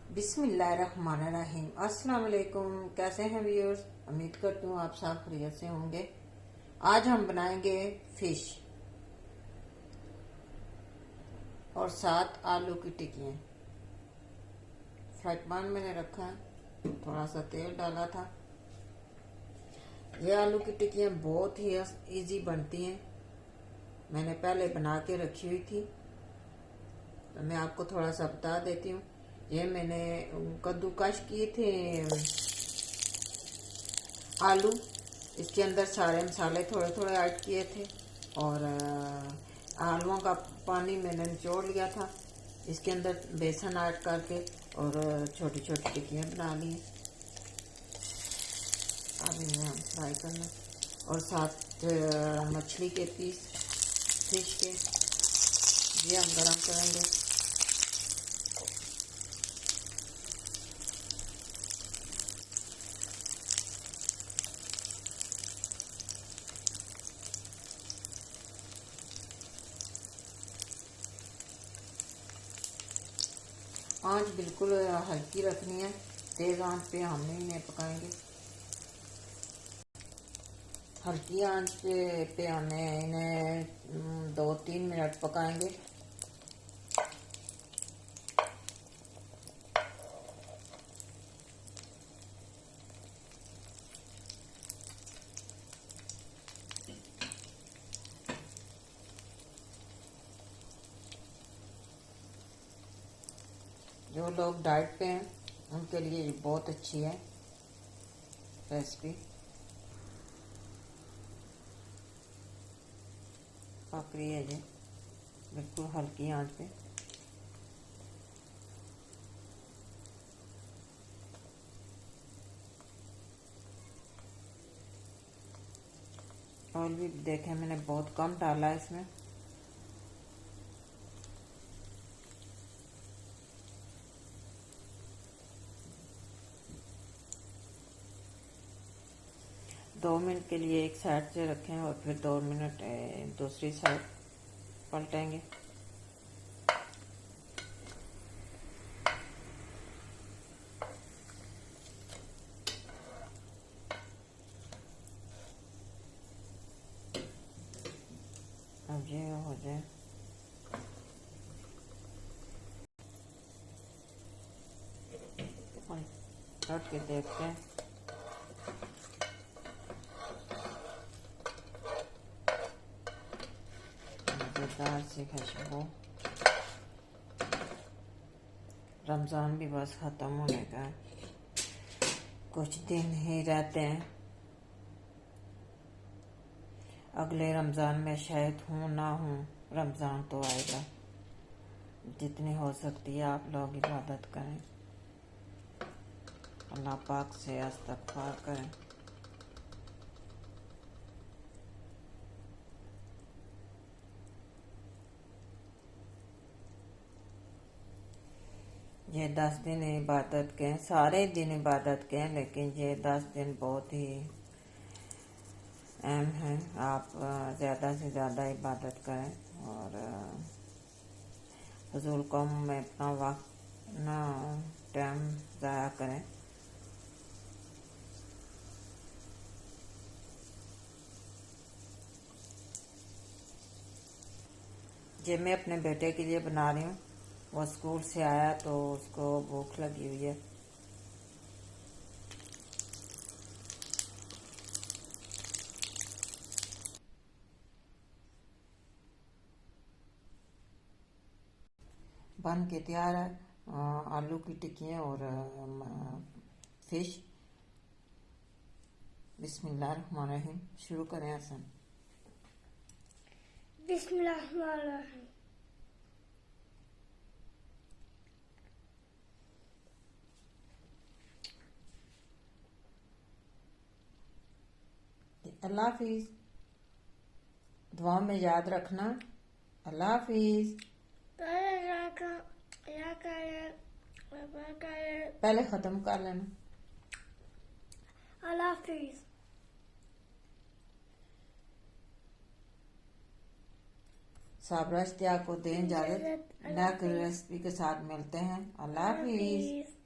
बिस्मिल्लाहिर्रहमानिर्रहीम। अस्सलाम वालेकुम। कैसे हैं व्यूअर्स? उम्मीद करती हूँ आप सब खैरियत से होंगे। आज हम बनाएंगे फिश और साथ आलू की टिक्कियाँ। फ्राई पैन मैंने रखा है, थोड़ा सा तेल डाला था। ये आलू की टिक्कियाँ बहुत ही इजी बनती हैं। मैंने पहले बना के रखी हुई थी, तो मैं आपको थोड़ा सा बता देती हूँ। ये मैंने कद्दूकश किए थे आलू, इसके अंदर सारे मसाले थोड़े थोड़े ऐड किए थे और आलूओं का पानी मैंने निचोड़ लिया था। इसके अंदर बेसन ऐड करके और छोटी छोटी टिक्कियाँ बना ली। अब इन्हें हम फ्राई करना और साथ मछली के पीस फिश के ये हम गरम करेंगे। आंच बिल्कुल हल्की रखनी है, तेज़ आंच पे हम नहीं इन्हें पकाएंगे। हल्की आंच पे हमें इन्हें 2-3 मिनट पकाएंगे। जो लोग डाइट पे हैं उनके लिए ये बहुत अच्छी है रेसिपी। पक रही है ये बिल्कुल हल्की आंच पे। ऑयल भी देखें मैंने बहुत कम डाला है इसमें। दो मिनट के लिए एक साइड से रखें और फिर 2 मिनट दूसरी साइड पलटेंगे। अब ये हो जाए कट के देखते हैं। मज़ेदार सी खुशबू। रमज़ान भी बस ख़त्म होने का है, कुछ दिन ही रहते हैं। अगले रमज़ान में शायद हूँ ना हूँ, रमज़ान तो आएगा। जितनी हो सकती है आप लोग इबादत करें, अल्लाह पाक से इस्तग़फ़ार करें। ये 10 दिन इबादत के हैं, सारे दिन इबादत के हैं, लेकिन ये 10 दिन बहुत ही अहम है। आप ज़्यादा से ज़्यादा इबादत करें और फ़ज़ूल कौम में अपना वक्त ना टाइम ज़ाया करें। ये मैं अपने बेटे के लिए बना रही हूँ। वो स्कूल से आया तो उसको भूख लगी हुई है। बन के तैयार है आलू की टिक्कियाँ और फिश। बिस्मिल्लाहिर्रहमानिर्रहीम। शुरू करें हसन। बिस्मिल्लाहिर्रहमानिर्रहीम। अल्लाह हाफिज। दुआ में याद रखना। अल्लाह हाफिज। पहले ख़त्म कर लेना। अल्लाह हाफिज। साबरा इश्तियाक को दें इजाज़त। नेक्स्ट रेसिपी के साथ मिलते हैं। अल्लाह हाफिज।